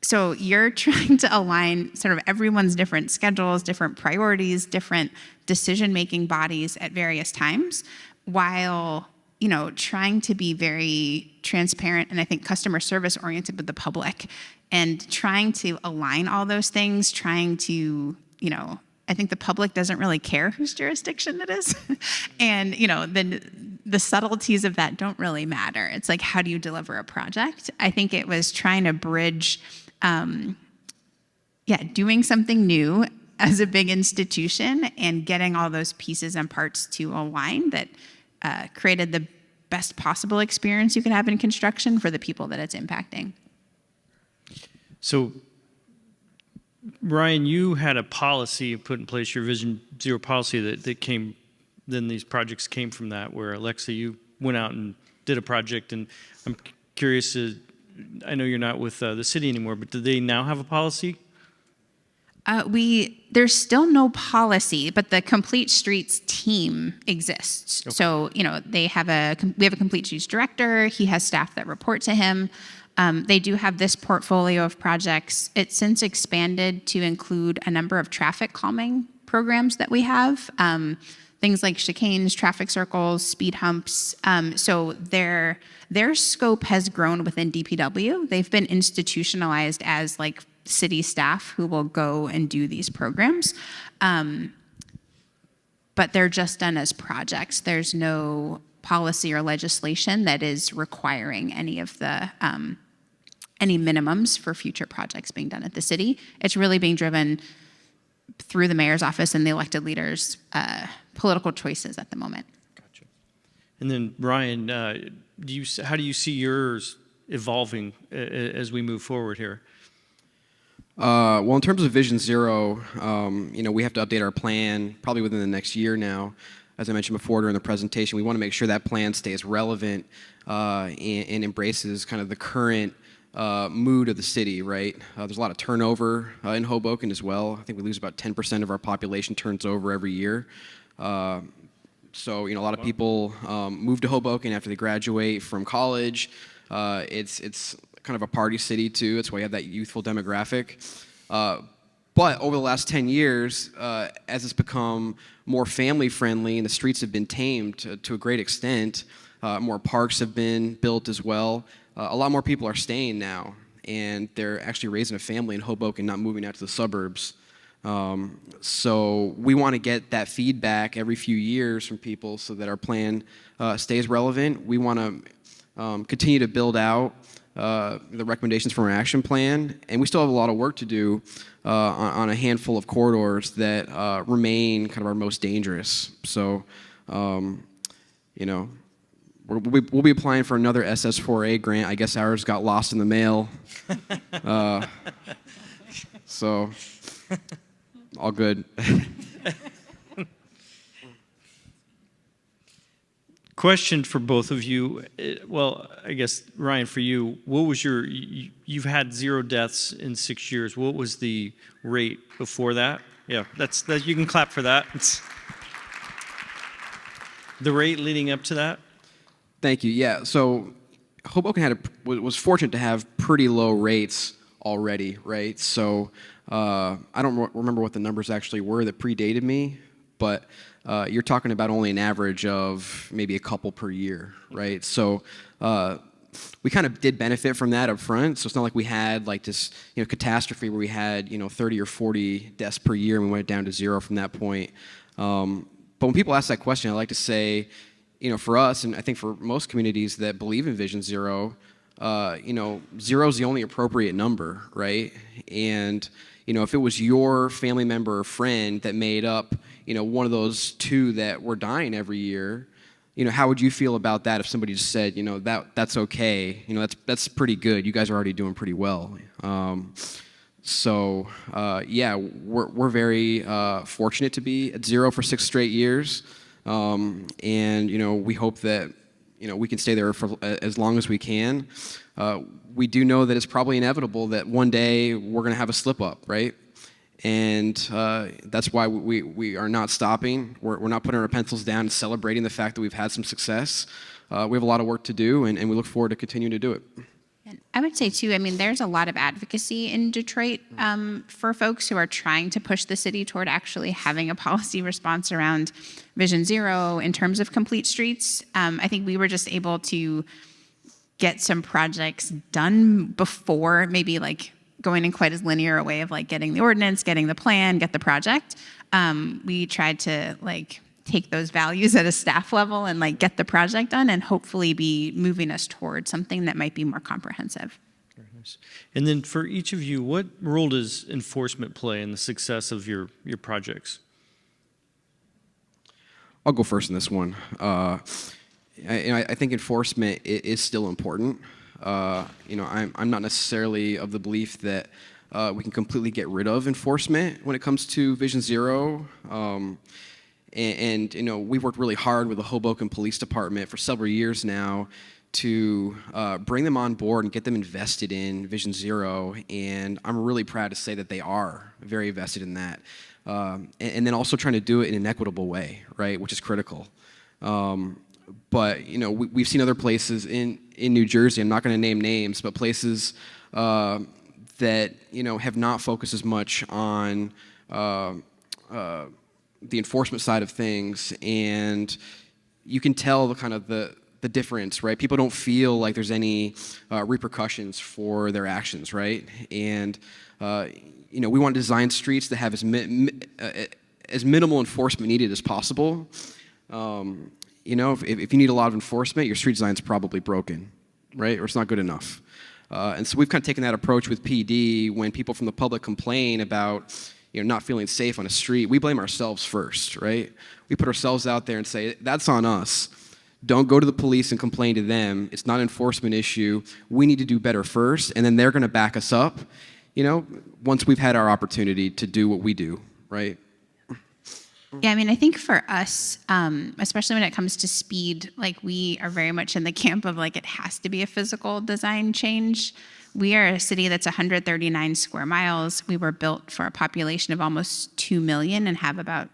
So you're trying to align sort of everyone's different schedules, different priorities, different decision-making bodies at various times, while trying to be very transparent and I think customer service oriented with the public, and trying to align all those things, trying to, I think the public doesn't really care whose jurisdiction it is. And, the subtleties of that don't really matter. It's like, how do you deliver a project? I think it was trying to bridge, doing something new as a big institution and getting all those pieces and parts to align that created the best possible experience you can have in construction for the people that it's impacting. So, Ryan, you had a policy put in place, your Vision Zero policy that came, then these projects came from that, where Alexa, you went out and did a project, and I'm curious, I know you're not with the city anymore, but do they now have a policy? There's still no policy, but the Complete Streets team exists. Okay. So, we have a Complete Streets director. He has staff that report to him. They do have this portfolio of projects. It's since expanded to include a number of traffic calming programs that we have. Things like chicanes, traffic circles, speed humps. So their scope has grown within DPW. They've been institutionalized as like city staff who will go and do these programs. But they're just done as projects. There's no policy or legislation that is requiring any of the any minimums for future projects being done at the city. It's really being driven through the mayor's office and the elected leaders' political choices at the moment. Gotcha. And then Ryan, how do you see yours evolving as we move forward here? Well, in terms of Vision Zero, we have to update our plan probably within the next year now. As I mentioned before during the presentation, we want to make sure that plan stays relevant and embraces kind of the current mood of the city, right? There's a lot of turnover in Hoboken as well. I think we lose about 10% of our population turns over every year. So, a lot of people move to Hoboken after they graduate from college. It's kind of a party city too. That's why you have that youthful demographic. But over the last 10 years, as it's become more family friendly and the streets have been tamed to a great extent, more parks have been built as well. A lot more people are staying now, and they're actually raising a family in Hoboken, not moving out to the suburbs. So we want to get that feedback every few years from people so that our plan stays relevant. We want to continue to build out the recommendations from our action plan, and we still have a lot of work to do on a handful of corridors that remain kind of our most dangerous. So, you know, we'll be applying for another SS4A grant. I guess ours got lost in the mail. So, all good. Question for both of you. Well, I guess, Ryan, for you, what was you've had 0 deaths in 6 years. What was the rate before that? Yeah, that you can clap for that. The rate leading up to that? Thank you. Yeah, so Hoboken was fortunate to have pretty low rates already, right? So I don't remember what the numbers actually were that predated me, but you're talking about only an average of maybe a couple per year, right? So we kind of did benefit from that up front. So it's not like we had like this, catastrophe where we had, 30 or 40 deaths per year and we went down to 0 from that point. But when people ask that question, I like to say, for us, and I think for most communities that believe in Vision Zero, 0 is the only appropriate number, right? And if it was your family member or friend that made up, one of those 2 that were dying every year, how would you feel about that if somebody just said, that's okay, that's pretty good. You guys are already doing pretty well. Yeah, we're very fortunate to be at 0 for 6 straight years, and we hope that we can stay there for as long as we can. We do know that it's probably inevitable that one day we're going to have a slip up, right? And that's why we are not stopping. We're not putting our pencils down and celebrating the fact that we've had some success. We have a lot of work to do, and we look forward to continuing to do it. And I would say, too, there's a lot of advocacy in Detroit for folks who are trying to push the city toward actually having a policy response around Vision Zero in terms of complete streets. I think we were just able to get some projects done before maybe like going in quite as linear a way of like getting the ordinance, getting the plan, get the project. We tried to take those values at a staff level and get the project done and hopefully be moving us towards something that might be more comprehensive. Very nice. And then for each of you, what role does enforcement play in the success of your projects? I'll go first in this one. I think enforcement is still important. I'm not necessarily of the belief that we can completely get rid of enforcement when it comes to Vision Zero. And we've worked really hard with the Hoboken Police Department for several years now to bring them on board and get them invested in Vision Zero. And I'm really proud to say that they are very invested in that. And then also trying to do it in an equitable way, right, which is critical. But we've seen other places in New Jersey. I'm not going to name names, but places that have not focused as much on the enforcement side of things, and you can tell the difference, right? People don't feel like there's any repercussions for their actions, right? And we want to design streets that have as minimal enforcement needed as possible. If you need a lot of enforcement, your street design's probably broken, right? Or it's not good enough. And so we've kind of taken that approach with PD. When people from the public complain about not feeling safe on a street, we blame ourselves first, right? We put ourselves out there and say, that's on us. Don't go to the police and complain to them. It's not an enforcement issue. We need to do better first, and then they're going to back us up, once we've had our opportunity to do what we do, right? Yeah, I think for us, especially when it comes to speed, we are very much in the camp of it has to be a physical design change. We are a city that's 139 square miles. We were built for a population of almost 2 million and have about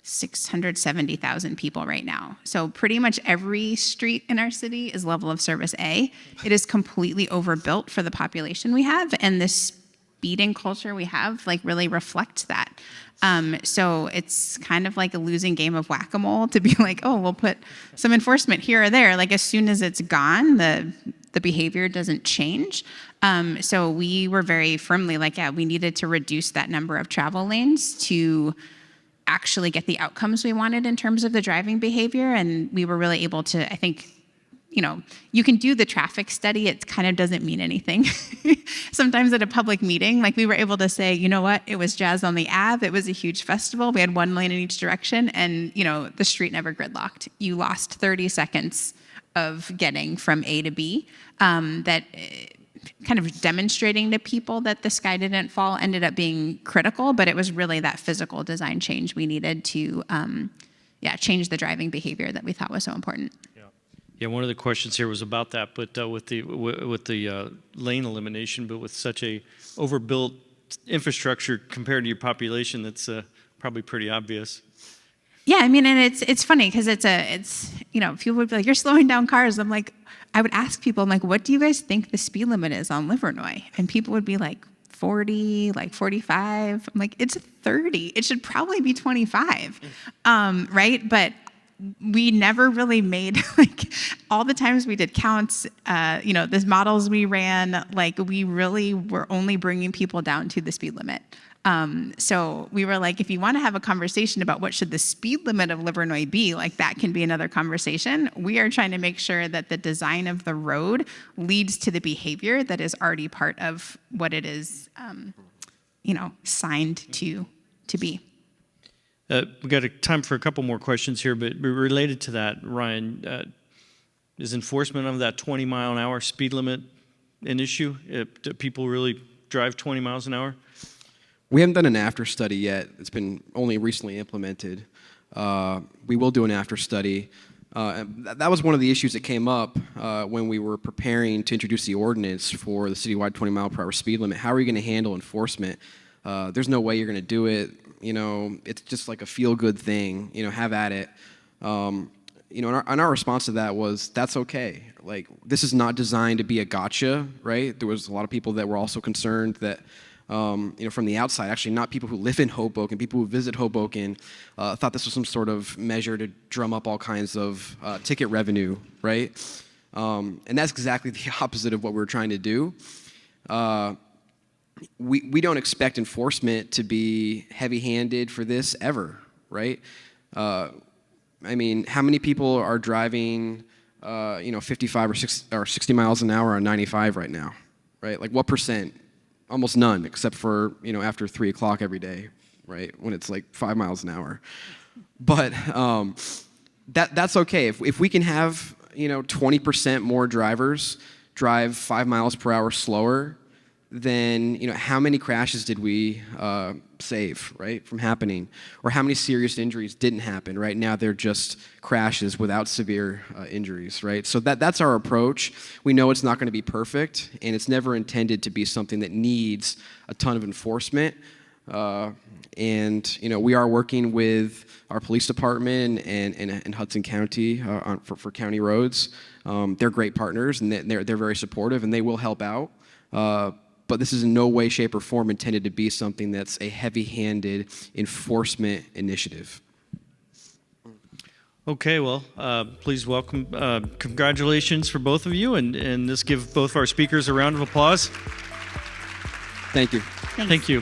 670,000 people right now. So pretty much every street in our city is level of service A. It is completely overbuilt for the population we have, and this speeding culture we have really reflects that. So it's kind of like a losing game of whack-a-mole to be we'll put some enforcement here or there. As soon as it's gone, the behavior doesn't change. So we were very firmly we needed to reduce that number of travel lanes to actually get the outcomes we wanted in terms of the driving behavior. And we were really able to, I think, you can do the traffic study. It kind of doesn't mean anything. Sometimes at a public meeting, like we were able to say, you know what, it was Jazz on the Ave. It was a huge festival. We had 1 lane in each direction, and the street never gridlocked. You lost 30 seconds of getting from A to B. That kind of demonstrating to people that the sky didn't fall ended up being critical, but it was really that physical design change we needed to change the driving behavior that we thought was so important. Yeah, one of the questions here was about that, but with the lane elimination, but with such a overbuilt infrastructure compared to your population, that's probably pretty obvious. Yeah, I mean, and it's funny because it's people would be like, you're slowing down cars. I'm like, I would ask people, I'm like, what do you guys think the speed limit is on Livernois? And people would be like 40, like 45. I'm like, it's 30. It should probably be 25, right? But we never really made, like, all the times we did counts, the models we ran, like, we really were only bringing people down to the speed limit. So we were like, if you want to have a conversation about what should the speed limit of Livernois be, like, that can be another conversation. We are trying to make sure that the design of the road leads to the behavior that is already part of what it is, signed to be. We've got time for a couple more questions here, but related to that, Ryan, is enforcement of that 20-mile-an-hour speed limit an issue? Do people really drive 20 miles an hour? We haven't done an after study yet. It's been only recently implemented. We will do an after study. That was one of the issues that came up when we were preparing to introduce the ordinance for the citywide 20-mile-per-hour speed limit. How are you going to handle enforcement? There's no way you're going to do it. It's just like a feel-good thing. Have at it. And our response to that was, that's okay. Like, this is not designed to be a gotcha, right? There was a lot of people that were also concerned that, from the outside, actually not people who live in Hoboken, people who visit Hoboken, thought this was some sort of measure to drum up all kinds of ticket revenue, right? And that's exactly the opposite of what we're trying to do. We don't expect enforcement to be heavy-handed for this ever, right? How many people are driving, 55 or 60 miles an hour on 95 right now, right? Like, what percent? Almost none, except for, after 3 o'clock every day, right? When it's like 5 miles an hour. But that's okay. If we can have, 20% more drivers drive 5 miles per hour slower, then, how many crashes did we save, right, from happening? Or how many serious injuries didn't happen, right? Now they're just crashes without severe injuries, right? So that's our approach. We know it's not going to be perfect, and it's never intended to be something that needs a ton of enforcement. We are working with our police department and Hudson County for county roads. They're great partners, and they're very supportive, and they will help out. But this is in no way, shape, or form intended to be something that's a heavy-handed enforcement initiative. Okay, well, please welcome, congratulations for both of you, and let's give both of our speakers a round of applause. Thank you. Thanks. Thank you.